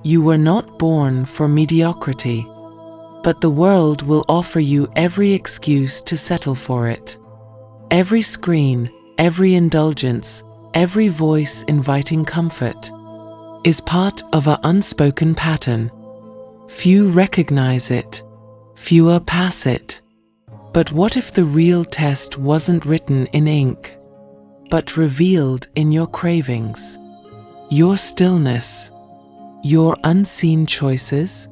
You were not born for mediocrity, but the world will offer you every excuse to settle for it. Every screen, every indulgence, every voice inviting comfort is part of an unspoken pattern. Few recognize it, fewer pass it. But what if the real test wasn't written in ink, but revealed in your cravings, your stillness, your unseen choices?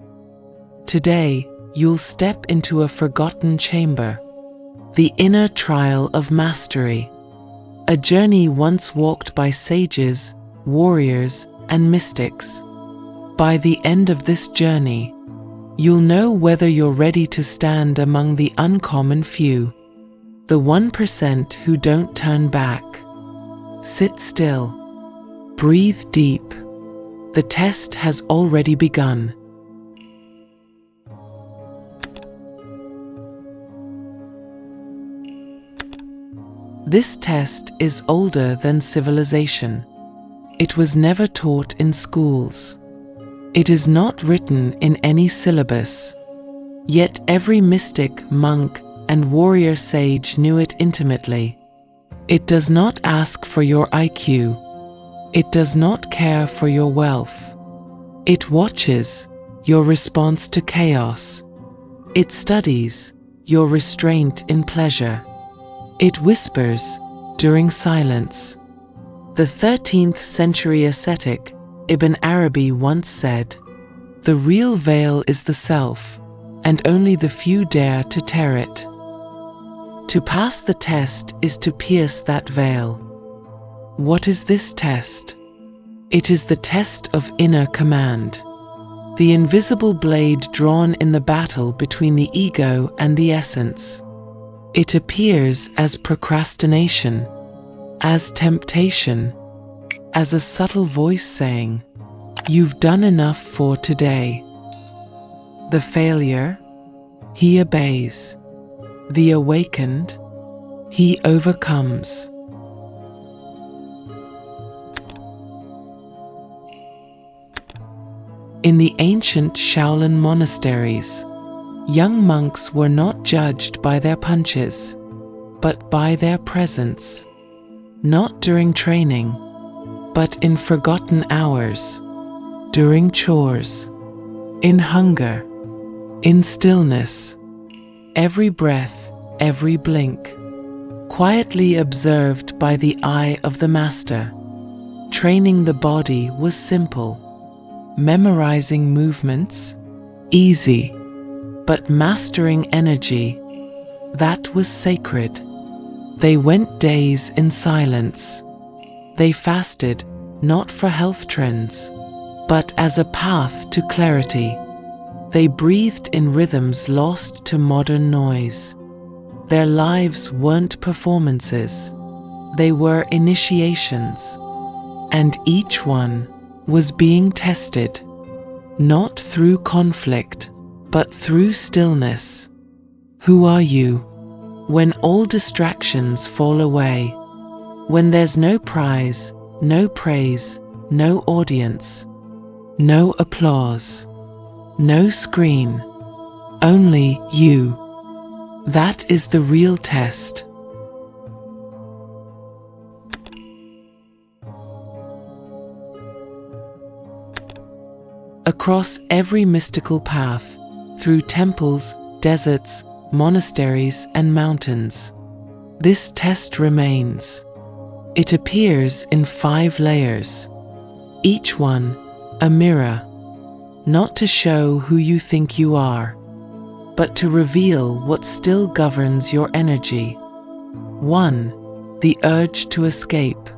Today, you'll step into a forgotten chamber, the inner trial of mastery, a journey once walked by sages, warriors, and mystics. By the end of this journey, you'll know whether you're ready to stand among the uncommon few, the 1% who don't turn back. Sit still. Breathe deep. The test has already begun. This test is older than civilization. It was never taught in schools. It is not written in any syllabus. Yet every mystic, monk, and warrior sage knew it intimately. It does not ask for your IQ. It does not care for your wealth. It watches your response to chaos. It studies your restraint in pleasure. It whispers during silence. The 13th century ascetic Ibn Arabi once said, "The real veil is the self, and only the few dare to tear it." To pass the test is to pierce that veil. What is this test? It is the test of inner command, the invisible blade drawn in the battle between the ego and the essence. It appears as procrastination, as temptation, as a subtle voice saying, "You've done enough for today." The failure, he obeys. The awakened, he overcomes. In the ancient Shaolin monasteries, young monks were not judged by their punches, but by their presence. Not during training, but in forgotten hours, during chores, in hunger, in stillness. Every breath, every blink, quietly observed by the eye of the master. Training the body was simple. Memorizing movements, easy. But mastering energy, that was sacred. They went days in silence. They fasted, not for health trends, but as a path to clarity. They breathed in rhythms lost to modern noise. Their lives weren't performances. They were initiations. And each one was being tested, not through conflict, but through stillness. Who are you? When all distractions fall away, when there's no prize, no praise, no audience, no applause, no screen, only you. That is the real test. Across every mystical path, through temples, deserts, monasteries, and mountains, this test remains. It appears in 5 layers, each one a mirror, not to show who you think you are, but to reveal what still governs your energy. 1. The urge to escape.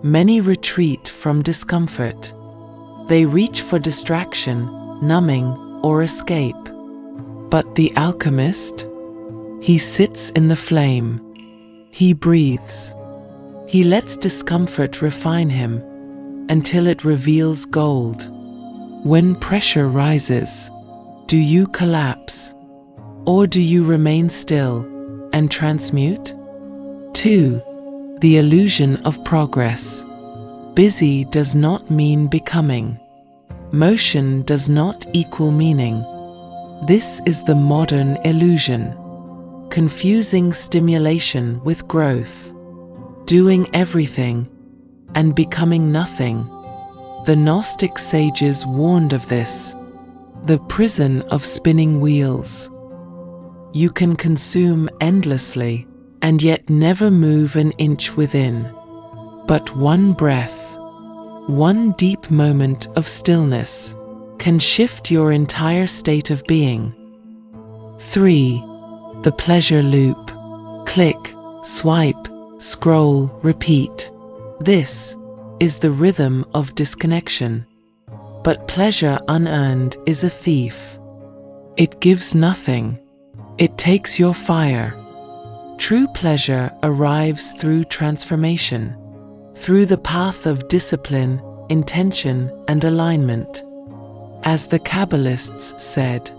Many retreat from discomfort. They reach for distraction, numbing, or escape. But the alchemist? He sits in the flame. He breathes. He lets discomfort refine him until it reveals gold. When pressure rises, do you collapse? Or do you remain still and transmute? 2. The illusion of progress. Busy does not mean becoming. Motion does not equal meaning. This is the modern illusion, confusing stimulation with growth, doing everything and becoming nothing. The Gnostic sages warned of this, the prison of spinning wheels. You can consume endlessly and yet never move an inch within. But one breath, one deep moment of stillness can shift your entire state of being. 3. The pleasure loop. Click, swipe, scroll, repeat. This is the rhythm of disconnection. But pleasure unearned is a thief. It gives nothing. It takes your fire. True pleasure arrives through transformation, through the path of discipline, intention, and alignment. As the Kabbalists said,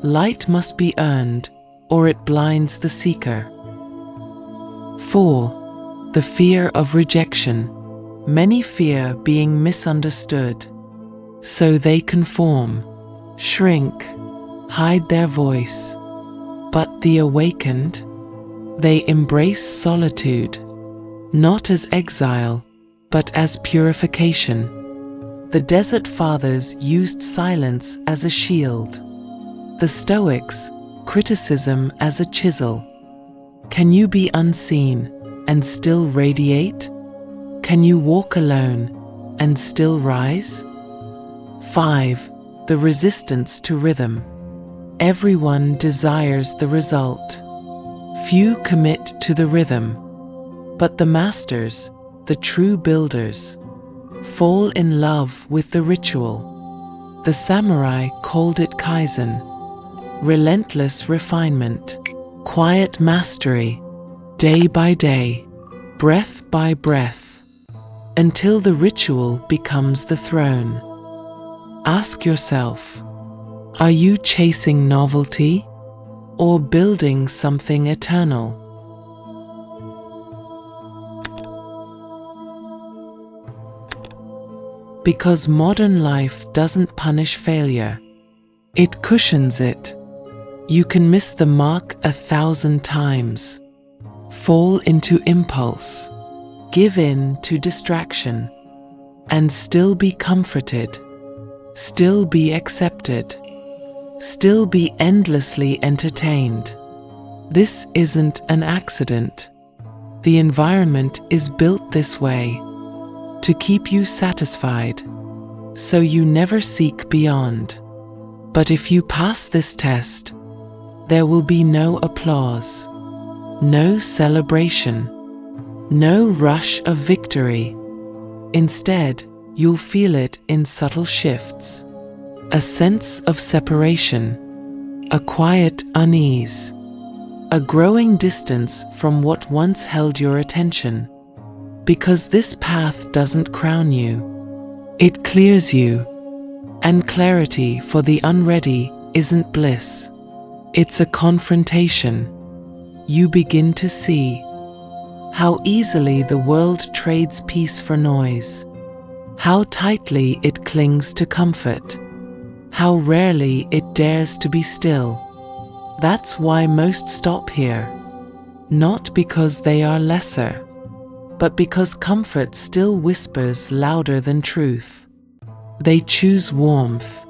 light must be earned, or it blinds the seeker. 4. The fear of rejection. Many fear being misunderstood, so they conform, shrink, hide their voice. But the awakened, they embrace solitude, not as exile, but as purification. The Desert Fathers used silence as a shield. The Stoics, criticism as a chisel. Can you be unseen and still radiate? Can you walk alone and still rise? 5. The resistance to rhythm. Everyone desires the result. Few commit to the rhythm. But the masters, the true builders, fall in love with the ritual. The samurai called it kaizen, relentless refinement, quiet mastery, day by day, breath by breath, until the ritual becomes the throne. Ask yourself, are you chasing novelty or building something eternal? Because modern life doesn't punish failure, it cushions it. You can miss the mark 1,000 times, fall into impulse, give in to distraction, and still be comforted, still be accepted, still be endlessly entertained. This isn't an accident. The environment is built this way, to keep you satisfied, so you never seek beyond. But if you pass this test, there will be no applause, no celebration, no rush of victory. Instead, you'll feel it in subtle shifts. A sense of separation, a quiet unease, a growing distance from what once held your attention. Because this path doesn't crown you, it clears you. And clarity for the unready isn't bliss. It's a confrontation. You begin to see how easily the world trades peace for noise, how tightly it clings to comfort, how rarely it dares to be still. That's why most stop here, not because they are lesser, but because comfort still whispers louder than truth. They choose warmth,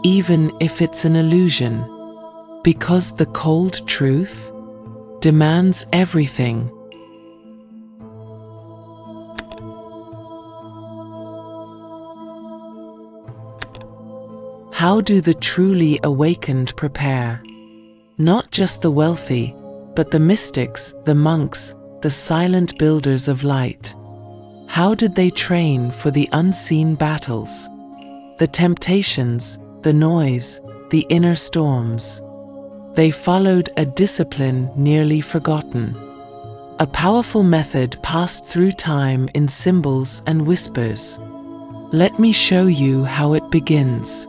even if it's an illusion, because the cold truth demands everything. How do the truly awakened prepare? Not just the wealthy, but the mystics, the monks, the silent builders of light. How did they train for the unseen battles, the temptations, the noise, the inner storms? They followed a discipline nearly forgotten, a powerful method passed through time in symbols and whispers. Let me show you how it begins.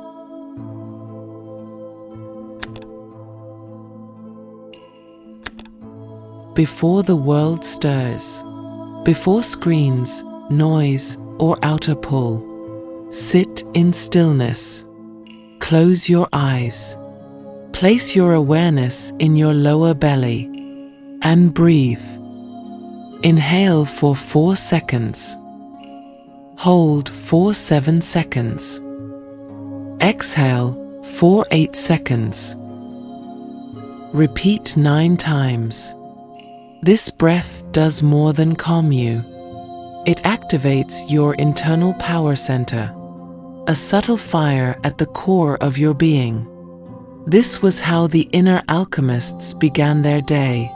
Before the world stirs, before screens, noise, or outer pull, Sit in stillness. Close your eyes. Place your awareness in your lower belly and breathe. Inhale for 4 seconds. Hold for 7 seconds. Exhale for 8 seconds. Repeat 9 times. This breath does more than calm you. It activates your internal power center, a subtle fire at the core of your being. This was how the inner alchemists began their day.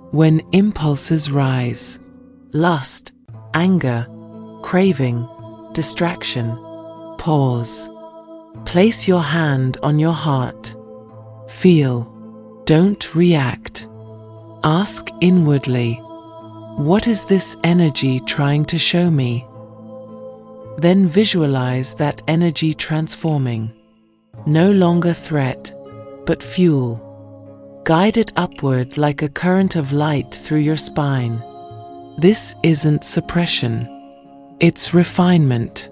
When impulses rise, lust, anger, craving, distraction, pause. Place your hand on your heart. Feel, don't react. Ask inwardly, what is this energy trying to show me? Then visualize that energy transforming. No longer threat, but fuel. Guide it upward like a current of light through your spine. This isn't suppression, it's refinement.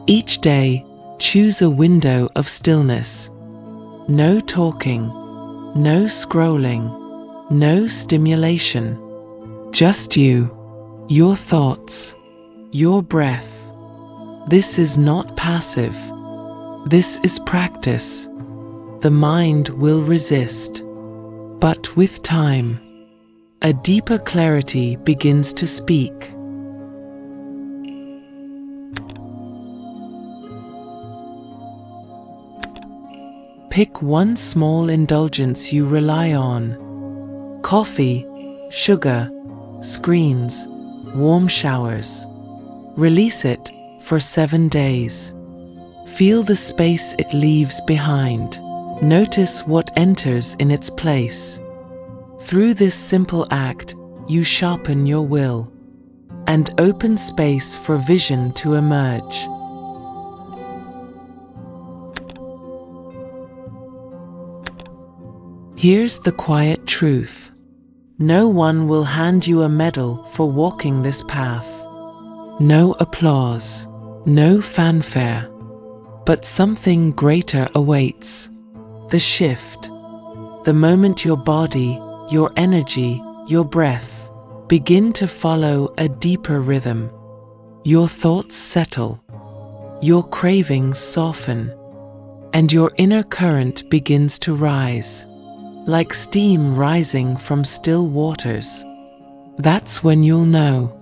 Each day, choose a window of stillness. No talking, no scrolling, no stimulation. Just you, your thoughts, your breath. This is not passive. This is practice. The mind will resist. But with time, a deeper clarity begins to speak. Pick one small indulgence you rely on. Coffee, sugar, screens, warm showers. Release it for 7 days. Feel the space it leaves behind. Notice what enters in its place. Through this simple act, you sharpen your will and open space for vision to emerge. Here's the quiet truth. No one will hand you a medal for walking this path. No applause, no fanfare. But something greater awaits. The shift. The moment your body, your energy, your breath begin to follow a deeper rhythm. Your thoughts settle. Your cravings soften. And your inner current begins to rise. Like steam rising from still waters. That's when you'll know.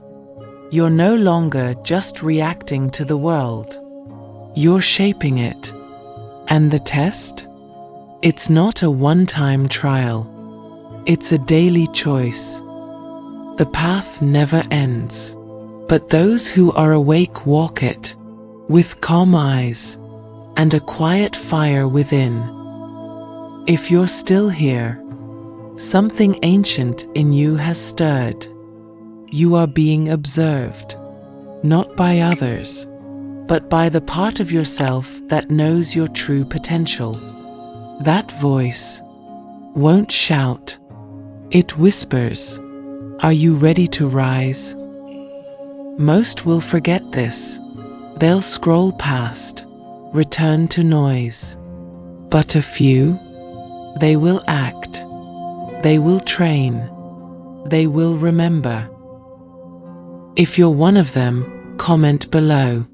You're no longer just reacting to the world. You're shaping it. And the test? It's not a one-time trial. It's a daily choice. The path never ends. But those who are awake walk it, with calm eyes, and a quiet fire within. If you're still here, something ancient in you has stirred. You are being observed, not by others, but by the part of yourself that knows your true potential. That voice won't shout, it whispers, "Are you ready to rise?" Most will forget this. They'll scroll past, return to noise. But a few, they will act, they will train, they will remember. If you're one of them, comment below.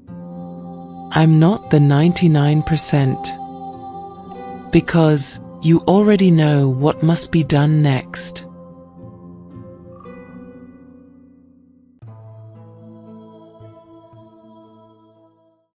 I'm not the 99%. Because you already know what must be done next.